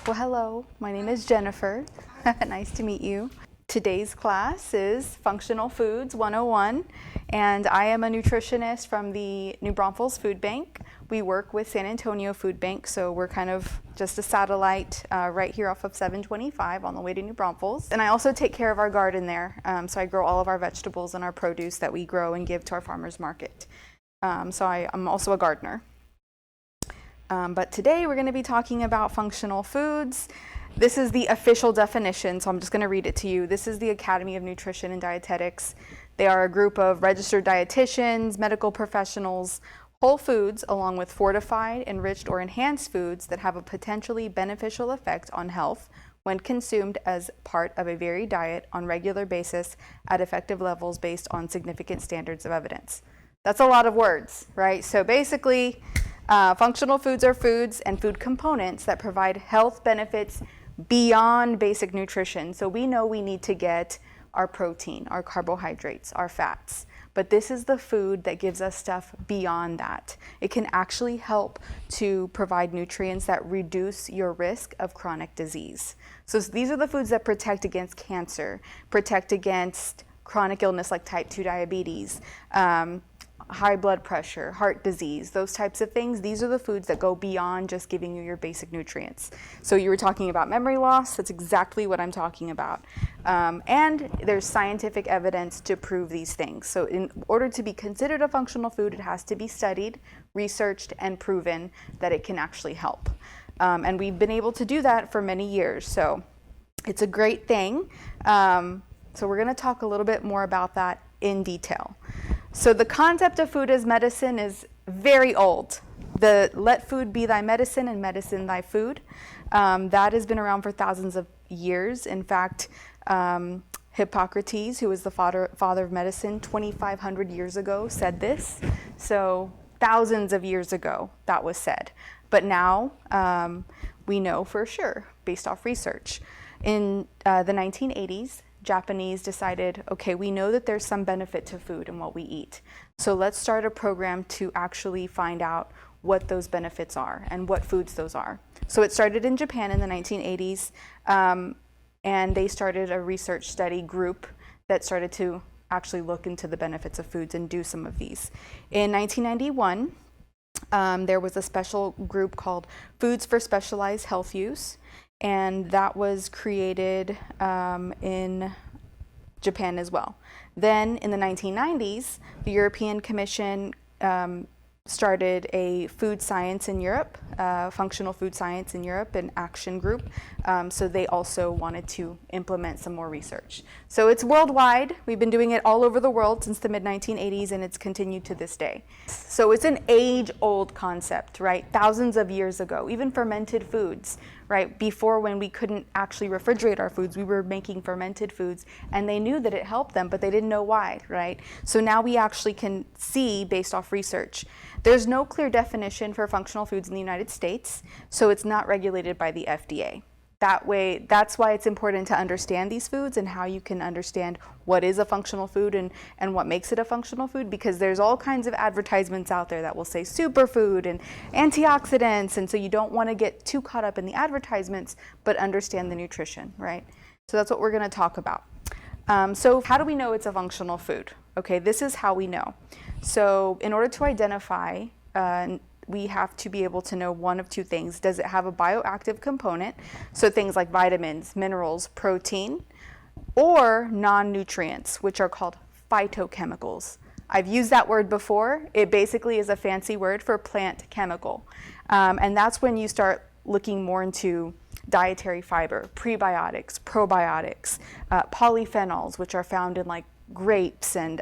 Well, hello, my name is Jennifer. Nice to meet you. Today's class is Functional Foods 101, and I am a nutritionist from the New Braunfels Food Bank. We work with San Antonio Food Bank, so we're kind of just a satellite right here off of 725 on the way to New Braunfels. And I also take care of our garden there, so I grow all of our vegetables and our produce that we grow and give to our farmers market. So I'm also a gardener. But today we're going to be talking about functional foods. This is the official definition, so I'm just going to read it to you. This is the Academy of Nutrition and Dietetics. They are a group of registered dietitians, medical professionals, whole foods, along with fortified, enriched, or enhanced foods that have a potentially beneficial effect on health when consumed as part of a varied diet on a regular basis at effective levels based on significant standards of evidence. That's a lot of words, right? So basically, functional foods are foods and food components that provide health benefits beyond basic nutrition. So we know we need to get our protein, our carbohydrates, our fats. But this is the food that gives us stuff beyond that. It can actually help to provide nutrients that reduce your risk of chronic disease. So these are the foods that protect against cancer, protect against chronic illness like type 2 diabetes, high blood pressure, heart disease, those types of things. These are the foods that go beyond just giving you your basic nutrients. So you were talking about memory loss. That's exactly what I'm talking about. And there's scientific evidence to prove these things. So in order to be considered a functional food, it has to be studied, researched, and proven that it can actually help. And we've been able to do that for many years. So it's a great thing. So we're going to talk a little bit more about that in detail. So the concept of food as medicine is very old. The let food be thy medicine and medicine thy food. That has been around for thousands of years. In fact, Hippocrates, who was the father of medicine 2,500 years ago, said this. So thousands of years ago that was said. But now we know for sure, based off research. In the 1980s, Japanese decided, okay, we know that there's some benefit to food and what we eat. So let's start a program to actually find out what those benefits are and what foods those are. So it started in Japan in the 1980s, and they started a research study group that started to actually look into the benefits of foods and do some of these. In 1991, there was a special group called Foods for Specialized Health Use, and that was created in Japan as well. Then in the 1990s, the European Commission started a food science in Europe, functional food science in Europe, an action group. So they also wanted to implement some more research. So it's worldwide. We've been doing it all over the world since the mid-1980s, and it's continued to this day. So it's an age-old concept, right? Thousands of years ago, even fermented foods, right? Before, when we couldn't actually refrigerate our foods, we were making fermented foods, and they knew that it helped them, but they didn't know why, right? So now we actually can see, based off research, there's no clear definition for functional foods in the United States, so it's not regulated by the FDA. That way, that's why it's important to understand these foods and how you can understand what is a functional food and what makes it a functional food, because there's all kinds of advertisements out there that will say superfood and antioxidants, and so you don't want to get too caught up in the advertisements, but understand the nutrition, right? So that's what we're going to talk about. So how do we know it's a functional food? Okay, this is how we know. So in order to identify, we have to be able to know one of two things. Does it have a bioactive component? So things like vitamins, minerals, protein, or non-nutrients, which are called phytochemicals. I've used that word before. It basically is a fancy word for plant chemical. And that's when you start looking more into dietary fiber, prebiotics, probiotics, polyphenols, which are found in like grapes, and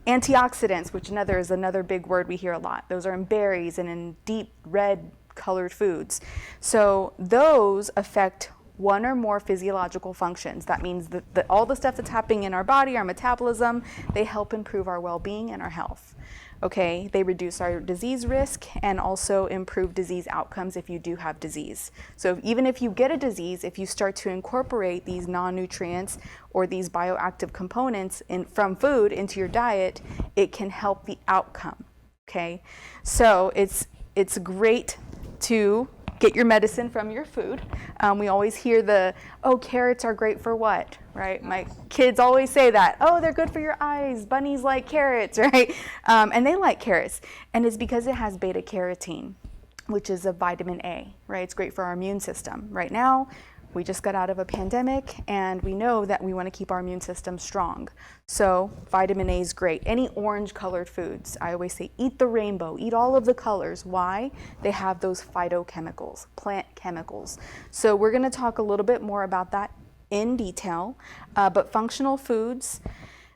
antioxidants, which is another big word we hear a lot. Those are in berries and in deep red colored foods. So those affect one or more physiological functions. That means that all the stuff that's happening in our body, our metabolism, they help improve our well-being and our health. Okay, they reduce our disease risk and also improve disease outcomes if you do have disease. So even if you get a disease, if you start to incorporate these non-nutrients or these bioactive components from food into your diet, it can help the outcome. Okay, so it's great to get your medicine from your food. We always hear oh, carrots are great for what, right? My kids always say that. Oh, they're good for your eyes. Bunnies like carrots, right? And they like carrots. And it's because it has beta carotene, which is a vitamin A, right? It's great for our immune system. Right now, we just got out of a pandemic, and we know that we want to keep our immune system strong. So vitamin A is great. Any orange-colored foods, I always say, eat the rainbow, eat all of the colors. Why? They have those phytochemicals, plant chemicals. So we're going to talk a little bit more about that in detail. But functional foods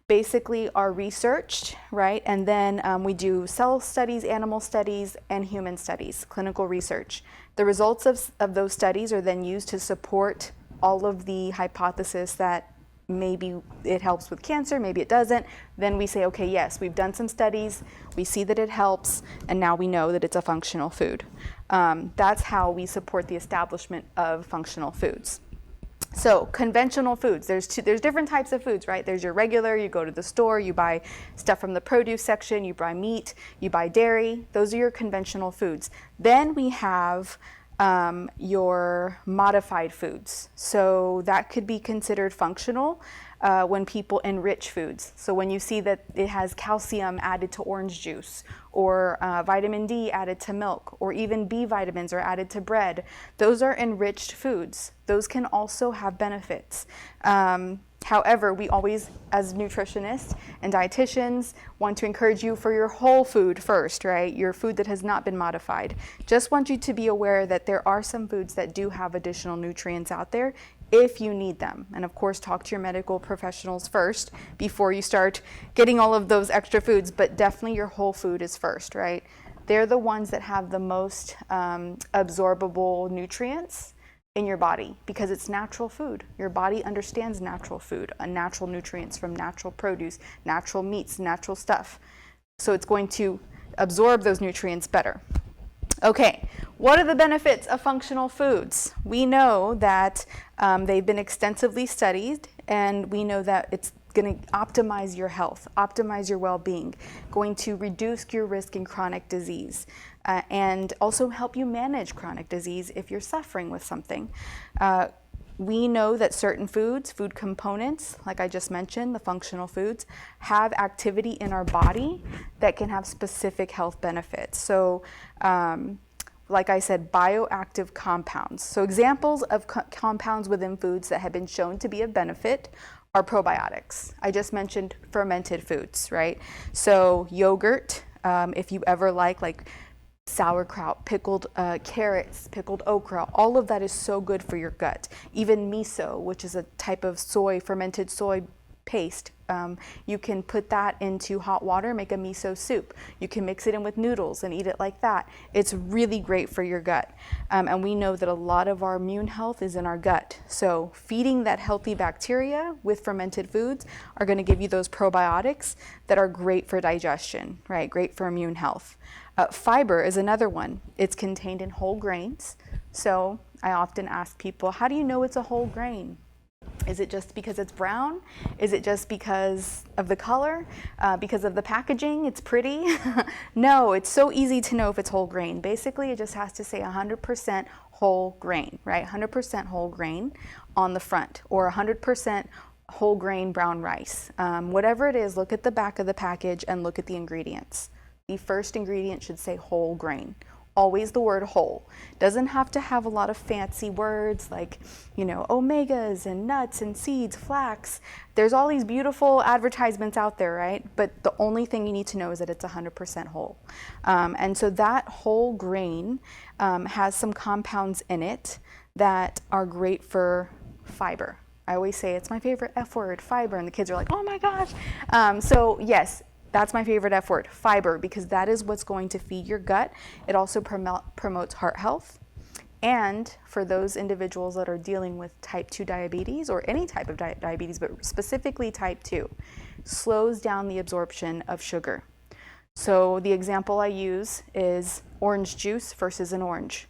basically are researched, right? And then we do cell studies, animal studies, and human studies, clinical research. The results of those studies are then used to support all of the hypothesis that maybe it helps with cancer, maybe it doesn't. Then we say, okay, yes, we've done some studies, we see that it helps, and now we know that it's a functional food. That's how we support the establishment of functional foods. So conventional foods, there's different types of foods, right? There's your regular, you go to the store, you buy stuff from the produce section, you buy meat, you buy dairy. Those are your conventional foods. Then we have your modified foods. So that could be considered functional when people enrich foods. So when you see that it has calcium added to orange juice, or vitamin D added to milk, or even B vitamins are added to bread, those are enriched foods. Those can also have benefits. However, we always, as nutritionists and dietitians, want to encourage you for your whole food first, right? Your food that has not been modified. Just want you to be aware that there are some foods that do have additional nutrients out there if you need them. And of course, talk to your medical professionals first before you start getting all of those extra foods, but definitely your whole food is first, right? They're the ones that have the most absorbable nutrients in your body because it's natural food. Your body understands natural food, natural nutrients from natural produce, natural meats, natural stuff. So it's going to absorb those nutrients better. Okay, what are the benefits of functional foods? We know that they've been extensively studied, and we know that it's going to optimize your health, optimize your well-being, going to reduce your risk in chronic disease, and also help you manage chronic disease if you're suffering with something. We know that certain foods, food components, like I just mentioned, the functional foods, have activity in our body that can have specific health benefits. So, like I said, bioactive compounds. So examples of compounds within foods that have been shown to be of benefit are probiotics. I just mentioned fermented foods, right? So yogurt, if you ever like sauerkraut, pickled carrots, pickled okra, all of that is so good for your gut. Even miso, which is a type of fermented soy paste, you can put that into hot water, make a miso soup. You can mix it in with noodles and eat it like that. It's really great for your gut. And we know that a lot of our immune health is in our gut. So feeding that healthy bacteria with fermented foods are going to give you those probiotics that are great for digestion, right? Great for immune health. Fiber is another one. It's contained in whole grains. So I often ask people, how do you know it's a whole grain? Is it just because it's brown? Is it just because of the color? Because of the packaging? It's pretty? No, it's so easy to know if it's whole grain. Basically, it just has to say 100% whole grain, right? 100% whole grain on the front, or 100% whole grain brown rice. Whatever it is, look at the back of the package and look at the ingredients. The first ingredient should say whole grain. Always the word whole. Doesn't have to have a lot of fancy words like, omegas and nuts and seeds, flax. There's all these beautiful advertisements out there, right? But the only thing you need to know is that it's 100% whole. And so that whole grain has some compounds in it that are great for fiber. I always say it's my favorite F word, fiber, and the kids are like, oh my gosh. So yes, that's my favorite F word, fiber, because that is what's going to feed your gut. It also promotes heart health. And for those individuals that are dealing with type 2 diabetes, or any type of diabetes, but specifically type 2, slows down the absorption of sugar. So the example I use is orange juice versus an orange.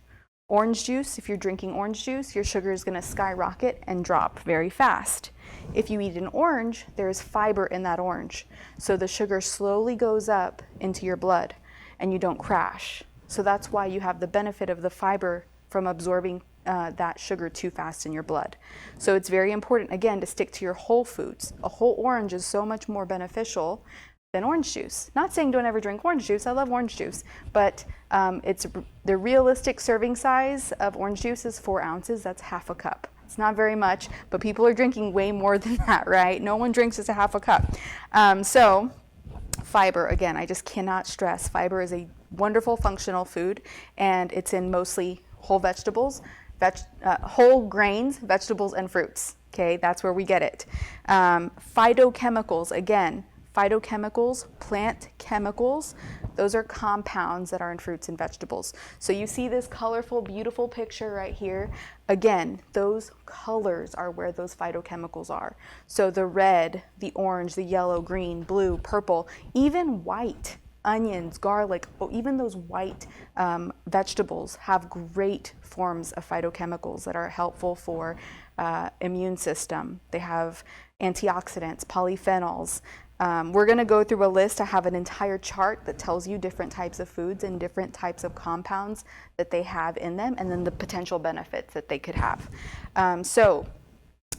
Orange juice, if you're drinking orange juice, your sugar is going to skyrocket and drop very fast. If you eat an orange, there's fiber in that orange. So the sugar slowly goes up into your blood and you don't crash. So that's why you have the benefit of the fiber from absorbing that sugar too fast in your blood. So it's very important, again, to stick to your whole foods. A whole orange is so much more beneficial than orange juice. Not saying don't ever drink orange juice. I love orange juice, but it's the realistic serving size of orange juice is 4 ounces. That's half a cup. It's not very much, but people are drinking way more than that, right? No one drinks just a half a cup. So fiber, again, I just cannot stress. Fiber is a wonderful functional food, and it's in mostly whole vegetables, whole grains, vegetables, and fruits. Okay, that's where we get it. Phytochemicals, again, phytochemicals, plant chemicals, those are compounds that are in fruits and vegetables. So you see this colorful, beautiful picture right here. Again, those colors are where those phytochemicals are. So the red, the orange, the yellow, green, blue, purple, even white, onions, garlic, even those white vegetables have great forms of phytochemicals that are helpful for immune system. They have antioxidants, polyphenols. We're going to go through a list. I have an entire chart that tells you different types of foods and different types of compounds that they have in them, and then the potential benefits that they could have. So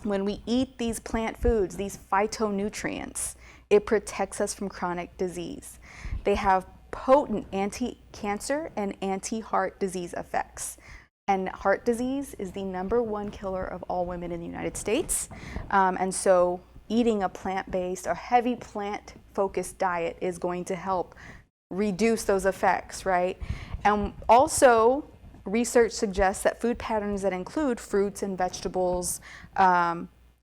when we eat these plant foods, these phytonutrients, it protects us from chronic disease. They have potent anti-cancer and anti-heart disease effects. And heart disease is the #1 killer of all women in the United States. And so eating a plant-based or heavy plant-focused diet is going to help reduce those effects, right? And also, research suggests that food patterns that include fruits and vegetables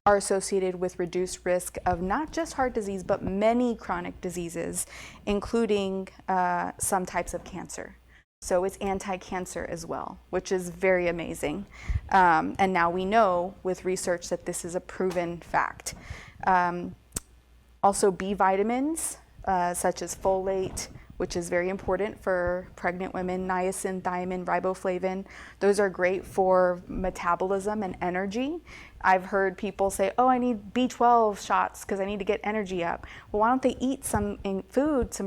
are associated with reduced risk of not just heart disease, but many chronic diseases, including some types of cancer. So it's anti-cancer as well, which is very amazing. And now we know with research that this is a proven fact. Also B vitamins, such as folate, which is very important for pregnant women, niacin, thiamine, riboflavin. Those are great for metabolism and energy. I've heard people say, oh, I need B12 shots because I need to get energy up. Well, why don't they eat some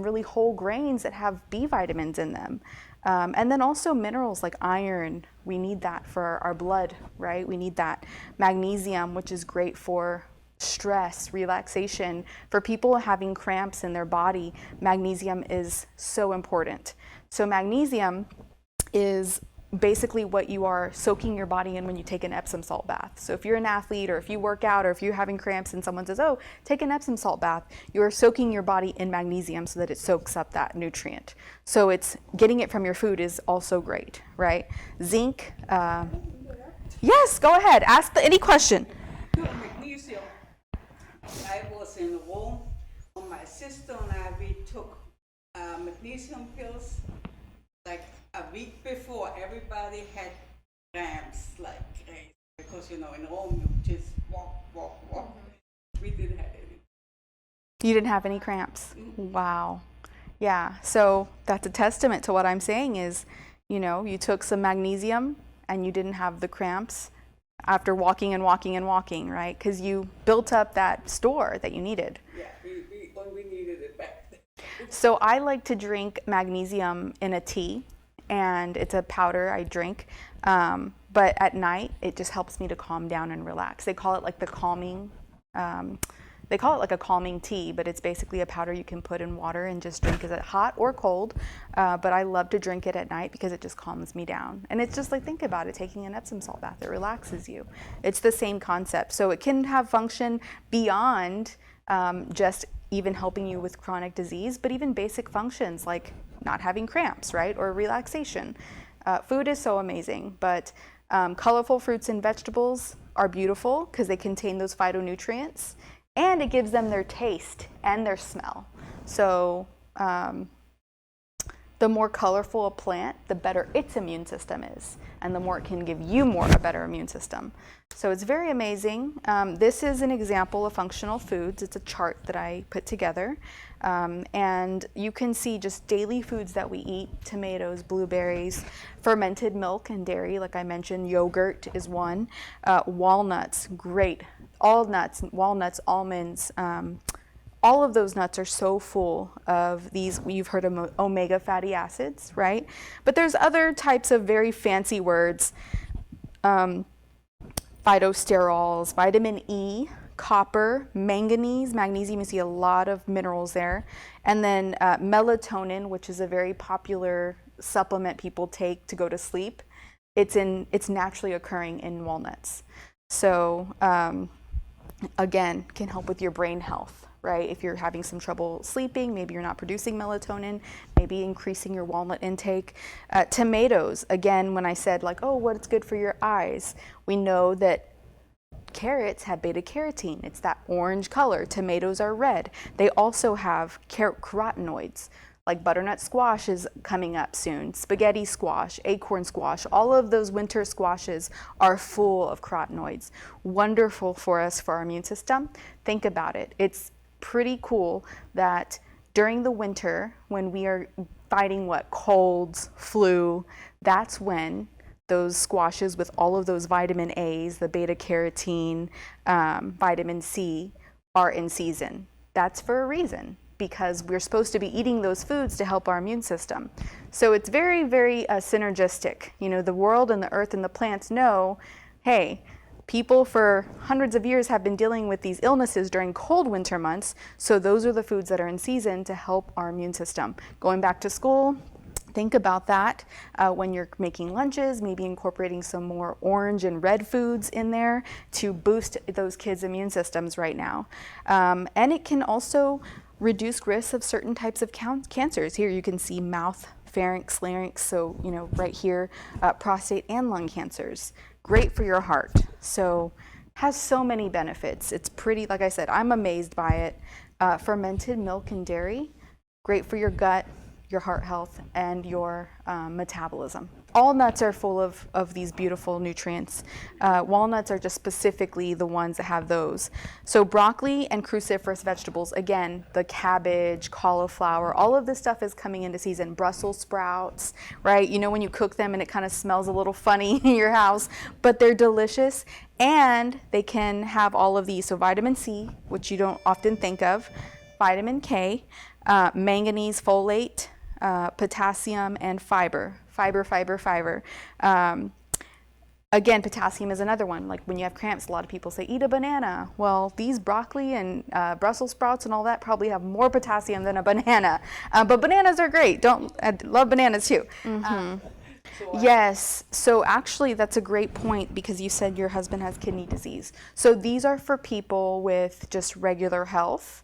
really whole grains that have B vitamins in them? And then also minerals like iron, we need that for our blood, right? We need that. Magnesium, which is great for stress, relaxation. For people having cramps in their body, magnesium is so important. So magnesium is basically what you are soaking your body in when you take an Epsom salt bath. So if you're an athlete or if you work out or if you're having cramps and someone says, oh, take an Epsom salt bath, you're soaking your body in magnesium so that it soaks up that nutrient. So it's getting it from your food is also great, right? Zinc. Yes, go ahead. Ask any question. Magnesium. I was in Rome when my sister and we took magnesium pills like a week before. Everybody had cramps like crazy because in Rome you just walk. We didn't have any. You didn't have any cramps? Wow. Yeah, so that's a testament to what I'm saying is, you took some magnesium and you didn't have the cramps after walking, right? Because you built up that store that you needed. Yeah, we needed it back then. So I like to drink magnesium in a tea, and it's a powder I drink. But at night, it just helps me to calm down and relax. They call it like a calming tea, but it's basically a powder you can put in water and just drink. Is it hot or cold? But I love to drink it at night because it just calms me down. And it's just like, think about it, taking an Epsom salt bath, it relaxes you. It's the same concept. So it can have function beyond just even helping you with chronic disease, but even basic functions like not having cramps, right? Or relaxation. Food is so amazing, but colorful fruits and vegetables are beautiful because they contain those phytonutrients. And it gives them their taste and their smell. So the more colorful a plant, the better its immune system is. And the more it can give you a better immune system. So it's very amazing. This is an example of functional foods. It's a chart that I put together. And you can see just daily foods that we eat: tomatoes, blueberries, fermented milk and dairy, like I mentioned, yogurt is one. Walnuts, great. All nuts, walnuts, almonds, all of those nuts are so full of these, you've heard of omega fatty acids, right? But there's other types of very fancy words, phytosterols, vitamin E, copper, manganese, magnesium, you see a lot of minerals there. And then melatonin, which is a very popular supplement people take to go to sleep. It's naturally occurring in walnuts. So again, can help with your brain health, right? If you're having some trouble sleeping, maybe you're not producing melatonin, maybe increasing your walnut intake. Tomatoes, again, when I said like, oh, what's good for your eyes? We know that carrots have beta carotene. It's that orange color. Tomatoes are red. They also have carotenoids. Like butternut squash is coming up soon, spaghetti squash, acorn squash, all of those winter squashes are full of carotenoids. Wonderful for us, for our immune system. Think about it. It's pretty cool that during the winter, when we are fighting colds, flu, that's when those squashes with all of those vitamin A's, the beta carotene, vitamin C are in season. That's for a reason, because we're supposed to be eating those foods to help our immune system. So it's very, very synergistic. You know, the world and the earth and the plants know, hey, people for hundreds of years have been dealing with these illnesses during cold winter months, so those are the foods that are in season to help our immune system. Going back to school, think about that when you're making lunches, maybe incorporating some more orange and red foods in there to boost those kids' immune systems right now. And it can also reduce risks of certain types of cancers. Here you can see mouth, pharynx, larynx, so right here, prostate and lung cancers. Great for your heart. So has so many benefits. It's pretty, like I said, I'm amazed by it. Fermented milk and dairy, great for your gut, your heart health, and your metabolism. All nuts are full of these beautiful nutrients. Walnuts are just specifically the ones that have those. So broccoli and cruciferous vegetables, again, the cabbage, cauliflower, all of this stuff is coming into season. Brussels sprouts, right? You know when you cook them and it kind of smells a little funny in your house, but they're delicious, and they can have all of these. So vitamin C, which you don't often think of, vitamin K, manganese, folate, potassium, and fiber. Again, potassium is another one. Like when you have cramps, a lot of people say, eat a banana. Well, these broccoli and Brussels sprouts and all that probably have more potassium than a banana. But bananas are great. I love bananas too. Yes, so actually that's a great point, because you said your husband has kidney disease. So these are for people with just regular health.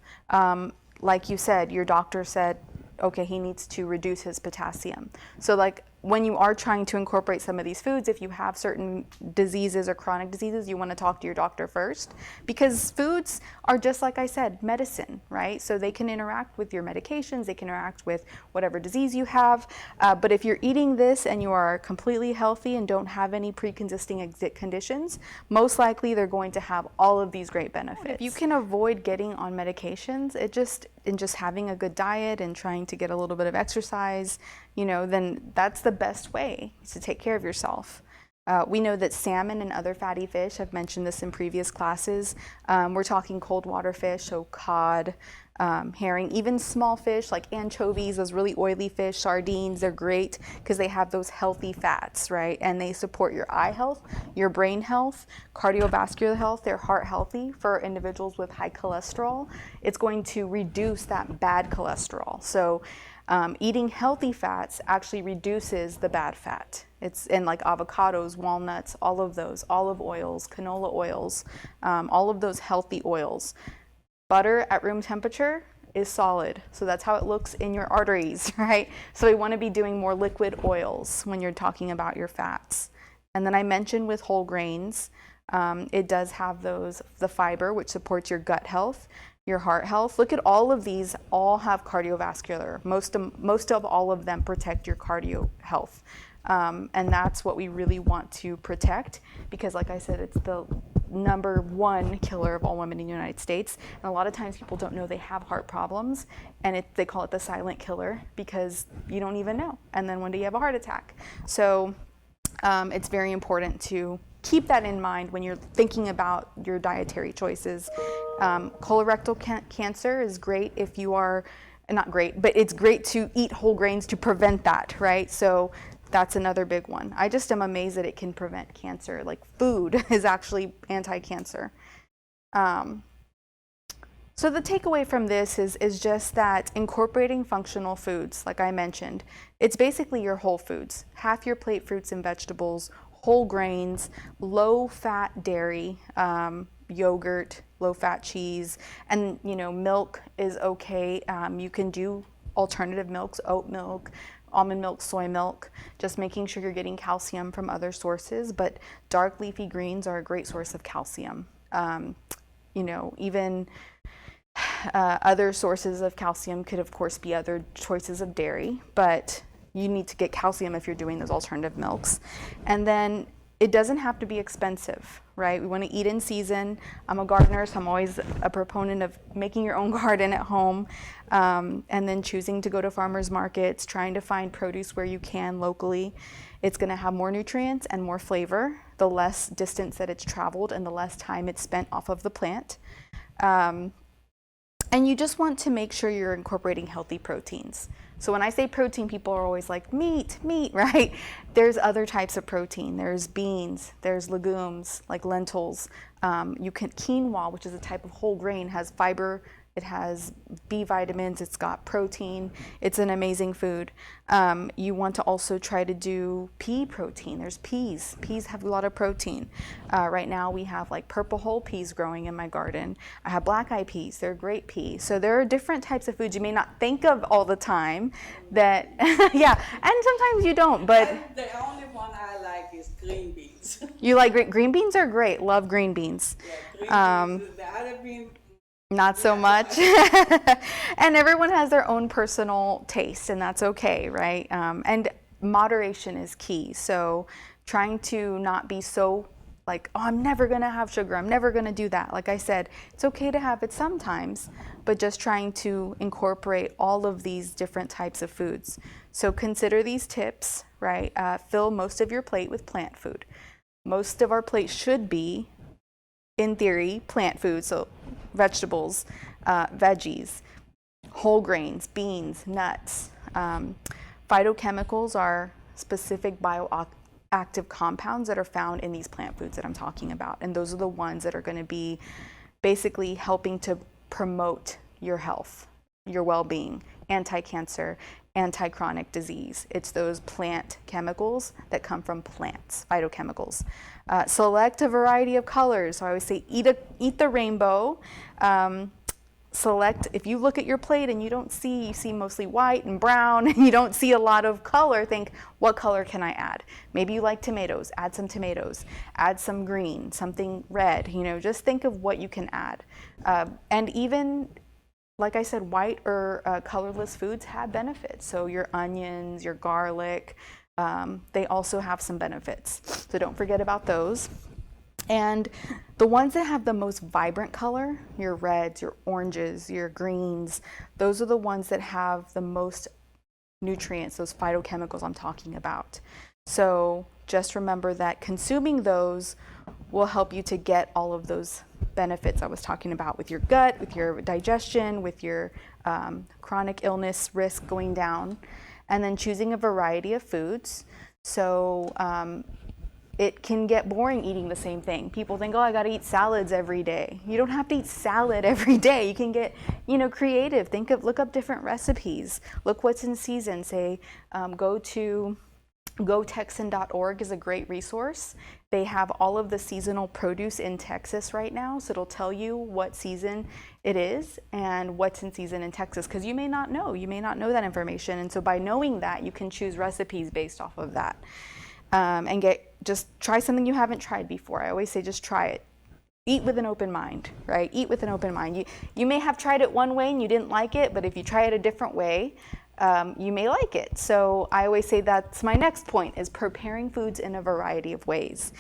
Like you said, your doctor said, okay, he needs to reduce his potassium. So like when you are trying to incorporate some of these foods, if you have certain diseases or chronic diseases, you want to talk to your doctor first, because foods are, just like I said, medicine, right? So they can interact with your medications, they can interact with whatever disease you have. But if you're eating this and you are completely healthy and don't have any pre-existing conditions, most likely they're going to have all of these great benefits. If you can avoid getting on medications, just having a good diet and trying to get a little bit of exercise, then that's the best way to take care of yourself. We know that salmon and other fatty fish, I've mentioned this in previous classes, we're talking cold water fish, so cod, herring, even small fish like anchovies, those really oily fish, sardines, they're great because they have those healthy fats, right? And they support your eye health, your brain health, cardiovascular health, they're heart healthy. For individuals with high cholesterol, it's going to reduce that bad cholesterol. So eating healthy fats actually reduces the bad fat. It's in like avocados, walnuts, all of those, olive oils, canola oils, all of those healthy oils. Butter at room temperature is solid, so that's how it looks in your arteries, right? So we want to be doing more liquid oils when you're talking about your fats. And then I mentioned with whole grains, it does have the fiber, which supports your gut health, your heart health. Look at all of these, all have cardiovascular. Most of all of them protect your cardio health. And that's what we really want to protect, because like I said, it's the #1 killer of all women in the United States. And a lot of times people don't know they have heart problems, and they call it the silent killer because you don't even know. And then one day you have a heart attack. So it's very important to keep that in mind when you're thinking about your dietary choices. Colorectal cancer is great if you are, not great, but it's great to eat whole grains to prevent that, right? So that's another big one. I just am amazed that it can prevent cancer. Like food is actually anti-cancer. So the takeaway from this is just that incorporating functional foods, like I mentioned, it's basically your whole foods. Half your plate fruits and vegetables, whole grains, low-fat dairy, yogurt, low-fat cheese, and milk is okay. You can do alternative milks, oat milk, almond milk, soy milk, just making sure you're getting calcium from other sources. But dark leafy greens are a great source of calcium. Even other sources of calcium could, of course, be other choices of dairy, but you need to get calcium if you're doing those alternative milks. And then it doesn't have to be expensive, right? We want to eat in season. I'm a gardener, so I'm always a proponent of making your own garden at home, and then choosing to go to farmers markets, trying to find produce where you can locally. It's going to have more nutrients and more flavor the less distance that it's traveled and the less time it's spent off of the plant. And you just want to make sure you're incorporating healthy proteins. So when I say protein, people are always like, meat, right? There's other types of protein. There's beans, there's legumes like lentils. Quinoa, which is a type of whole grain, has fiber, it has B vitamins, it's got protein. It's an amazing food. You want to also try to do pea protein. There's peas. Peas have a lot of protein. Right now we have like purple whole peas growing in my garden. I have black eyed peas. They're great peas. So there are different types of foods you may not think of all the time that, yeah, and sometimes you don't, but. The only one I like is green beans. You like green beans are great. Love green beans. Yeah, green beans. The other bean. Not so much. And everyone has their own personal taste, and that's okay, right? And moderation is key. So trying to not be so like, oh, I'm never going to have sugar. I'm never going to do that. Like I said, it's okay to have it sometimes, but just trying to incorporate all of these different types of foods. So consider these tips, right? Fill most of your plate with plant food. Most of our plate should be, in theory, plant food. So vegetables, veggies, whole grains, beans, nuts. Phytochemicals are specific bioactive compounds that are found in these plant foods that I'm talking about. And those are the ones that are going to be basically helping to promote your health, your well-being, anti-cancer, anti-chronic disease. It's those plant chemicals that come from plants, phytochemicals. Select a variety of colors. So I always say eat the rainbow. Select, if you look at your plate and you see mostly white and brown, and you don't see a lot of color, think, what color can I add? Maybe you like tomatoes, add some tomatoes, add some green, something red, just think of what you can add. And even, like I said, white or colorless foods have benefits. So your onions, your garlic, they also have some benefits. So don't forget about those. And the ones that have the most vibrant color, your reds, your oranges, your greens, those are the ones that have the most nutrients, those phytochemicals I'm talking about. So just remember that consuming those will help you to get all of those benefits I was talking about with your gut, with your digestion, with your chronic illness risk going down, and then choosing a variety of foods. So it can get boring eating the same thing. People think, oh, I got to eat salads every day. You don't have to eat salad every day. You can get, creative. Look up different recipes. Look what's in season. Say, go to gotexan.org is a great resource. They have all of the seasonal produce in Texas right now, so it'll tell you what season it is and what's in season in Texas, because you may not know that information. And so by knowing that, you can choose recipes based off of that. And just try something you haven't tried before. I always say just try it. Eat with an open mind, right? Eat with an open mind. You may have tried it one way and you didn't like it, but if you try it a different way, you may like it. So I always say that's my next point, is preparing foods in a variety of ways,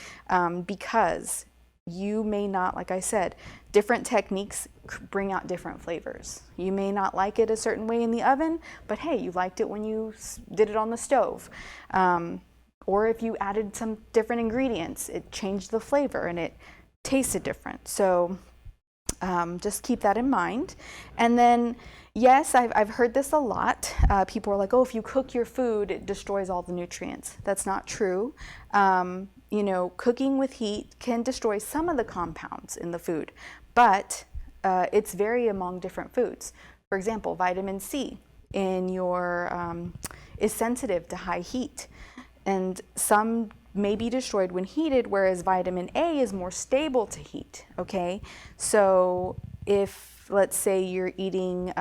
because you may not, like I said, different techniques bring out different flavors. You may not like it a certain way in the oven, but hey, you liked it when you did it on the stove. Or if you added some different ingredients, it changed the flavor and it tasted different. So Just keep that in mind. And then, yes, I've heard this a lot. People are like, oh, if you cook your food, it destroys all the nutrients. That's not true. Cooking with heat can destroy some of the compounds in the food, but it's vary among different foods. For example, vitamin C in your is sensitive to high heat, and some may be destroyed when heated, whereas vitamin A is more stable to heat. Okay, so if, let's say, you're eating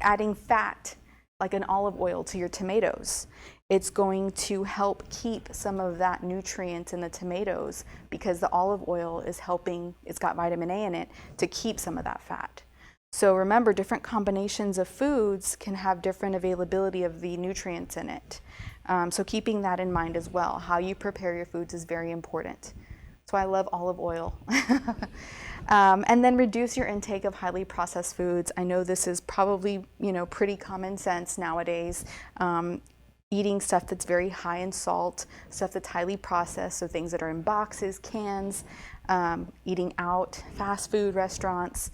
adding fat like an olive oil to your tomatoes, it's going to help keep some of that nutrient in the tomatoes because the olive oil is helping, it's got vitamin A in it to keep some of that fat. So remember, different combinations of foods can have different availability of the nutrients in it. So keeping that in mind as well. How you prepare your foods is very important. That's why I love olive oil. And then reduce your intake of highly processed foods. I know this is probably, pretty common sense nowadays. Eating stuff that's very high in salt, stuff that's highly processed, so things that are in boxes, cans, eating out, fast food restaurants.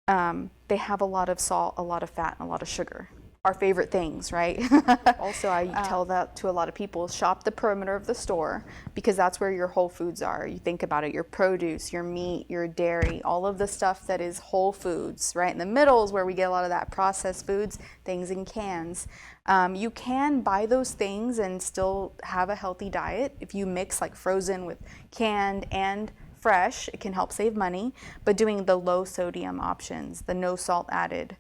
They have a lot of salt, a lot of fat, and a lot of sugar. Our favorite things, right? Also, I tell that to a lot of people, shop the perimeter of the store because that's where your whole foods are. You think about it, your produce, your meat, your dairy, all of the stuff that is whole foods, right? In the middle is where we get a lot of that processed foods, things in cans. You can buy those things and still have a healthy diet. If you mix like frozen with canned and fresh, it can help save money, but doing the low sodium options, the no salt added,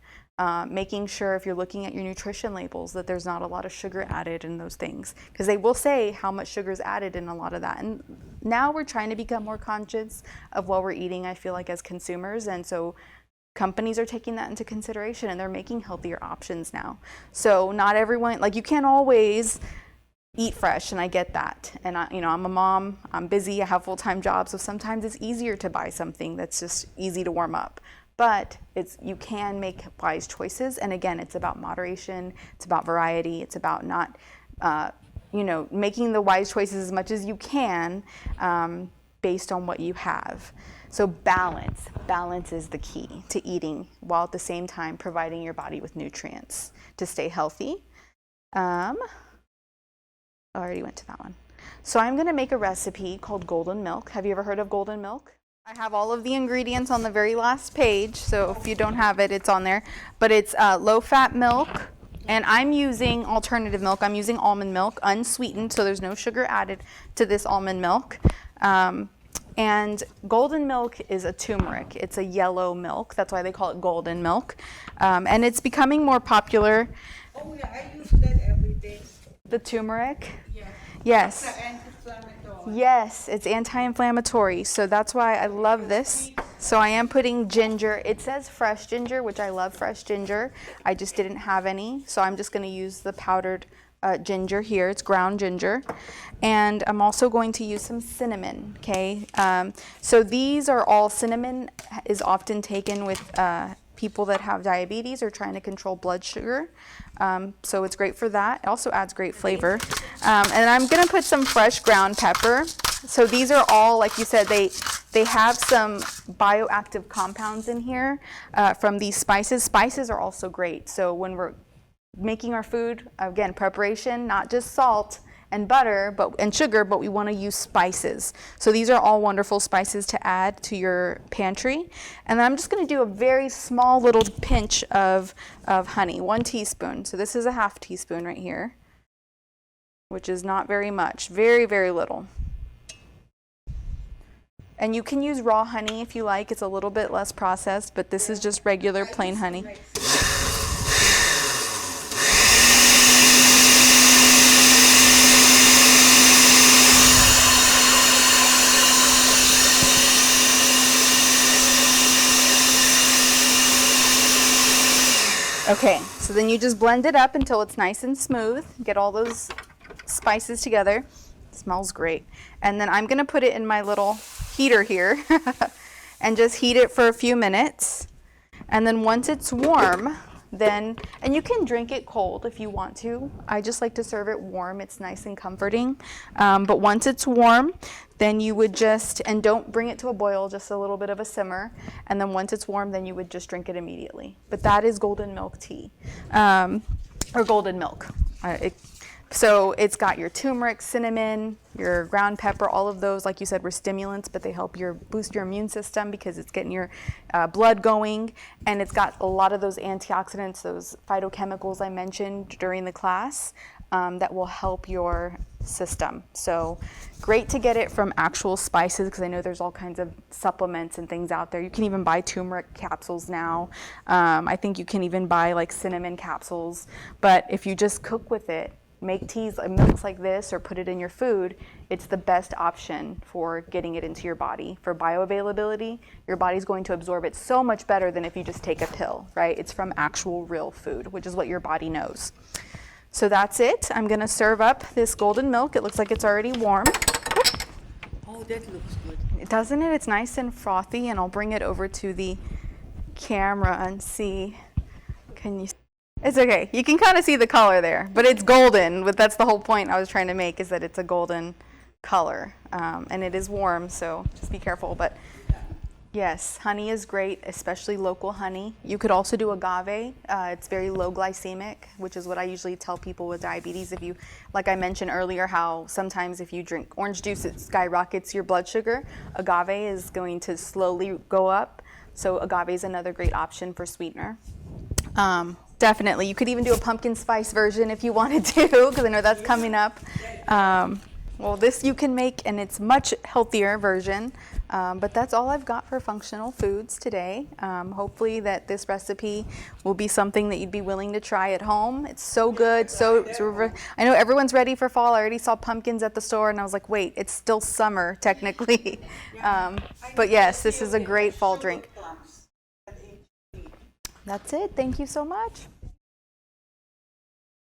making sure if you're looking at your nutrition labels that there's not a lot of sugar added in those things, because they will say how much sugar is added in a lot of that. And now we're trying to become more conscious of what we're eating, I feel like, as consumers, and so companies are taking that into consideration and they're making healthier options now. So not everyone, like, you can't always eat fresh, and I get that. And I'm a mom, I'm busy, I have full-time jobs, so sometimes it's easier to buy something that's just easy to warm up. But you can make wise choices, and again, it's about moderation, it's about variety, it's about not, making the wise choices as much as you can based on what you have. So balance is the key to eating, while at the same time providing your body with nutrients to stay healthy. I already went to that one. So I'm gonna make a recipe called golden milk. Have you ever heard of golden milk? I have all of the ingredients on the very last page, so if you don't have it, it's on there. But it's low-fat milk, and I'm using alternative milk. I'm using almond milk, unsweetened, so there's no sugar added to this almond milk. And golden milk is a turmeric. It's a yellow milk. That's why they call it golden milk. And it's becoming more popular. Oh yeah, I use that every day. The turmeric? Yeah. Yes. It's anti-inflammatory. Yes, it's anti-inflammatory, so that's why I love this. So I am putting ginger. It says fresh ginger, which I love fresh ginger. I just didn't have any, so I'm just going to use the powdered ginger here. It's ground ginger. And I'm also going to use some cinnamon, okay? So these are all, cinnamon is often taken with people that have diabetes or trying to control blood sugar. So it's great for that. It also adds great flavor. And I'm gonna put some fresh ground pepper. So these are all, like you said, they have some bioactive compounds in here from these spices. Spices are also great. So when we're making our food, again, preparation, not just salt and butter and sugar, but we want to use spices. So these are all wonderful spices to add to your pantry. And then I'm just going to do a very small little pinch of honey, 1 teaspoon. So this is a half teaspoon right here, which is not very much, very, very little. And you can use raw honey if you like. It's a little bit less processed, but this is just regular plain honey. Okay, so then you just blend it up until it's nice and smooth. Get all those spices together. It smells great. And then I'm gonna put it in my little heater here and just heat it for a few minutes. And then once it's warm, then, and you can drink it cold if you want to. I just like to serve it warm. It's nice and comforting. But once it's warm, then you would just, and don't bring it to a boil, just a little bit of a simmer. And then once it's warm, then you would just drink it immediately. But that is golden milk tea, or golden milk. So it's got your turmeric, cinnamon, your ground pepper, all of those, like you said, were stimulants, but they help boost your immune system because it's getting your blood going. And it's got a lot of those antioxidants, those phytochemicals I mentioned during the class that will help your system. So great to get it from actual spices, because I know there's all kinds of supplements and things out there. You can even buy turmeric capsules now. I think you can even buy like cinnamon capsules. But if you just cook with it, make teas, milks like this, or put it in your food, it's the best option for getting it into your body. For bioavailability, your body's going to absorb it so much better than if you just take a pill, right? It's from actual real food, which is what your body knows. So that's it. I'm gonna serve up this golden milk. It looks like it's already warm. Oh, that looks good. Doesn't it? It's nice and frothy, and I'll bring it over to the camera and see. Can you? It's okay. You can kind of see the color there, but it's golden. But that's the whole point I was trying to make, is that it's a golden color, and it is warm, so just be careful. But yes, honey is great, especially local honey. You could also do agave. It's very low glycemic, which is what I usually tell people with diabetes. If you, like I mentioned earlier, how sometimes if you drink orange juice, it skyrockets your blood sugar. Agave is going to slowly go up. So agave is another great option for sweetener. Definitely. You could even do a pumpkin spice version if you wanted to, because I know that's coming up. Well, this you can make, and it's much healthier version. But that's all I've got for functional foods today. Hopefully that this recipe will be something that you'd be willing to try at home. It's so good. I know everyone's ready for fall. I already saw pumpkins at the store, and I was like, wait, it's still summer technically. But yes, this is a great fall drink. That's it. Thank you so much.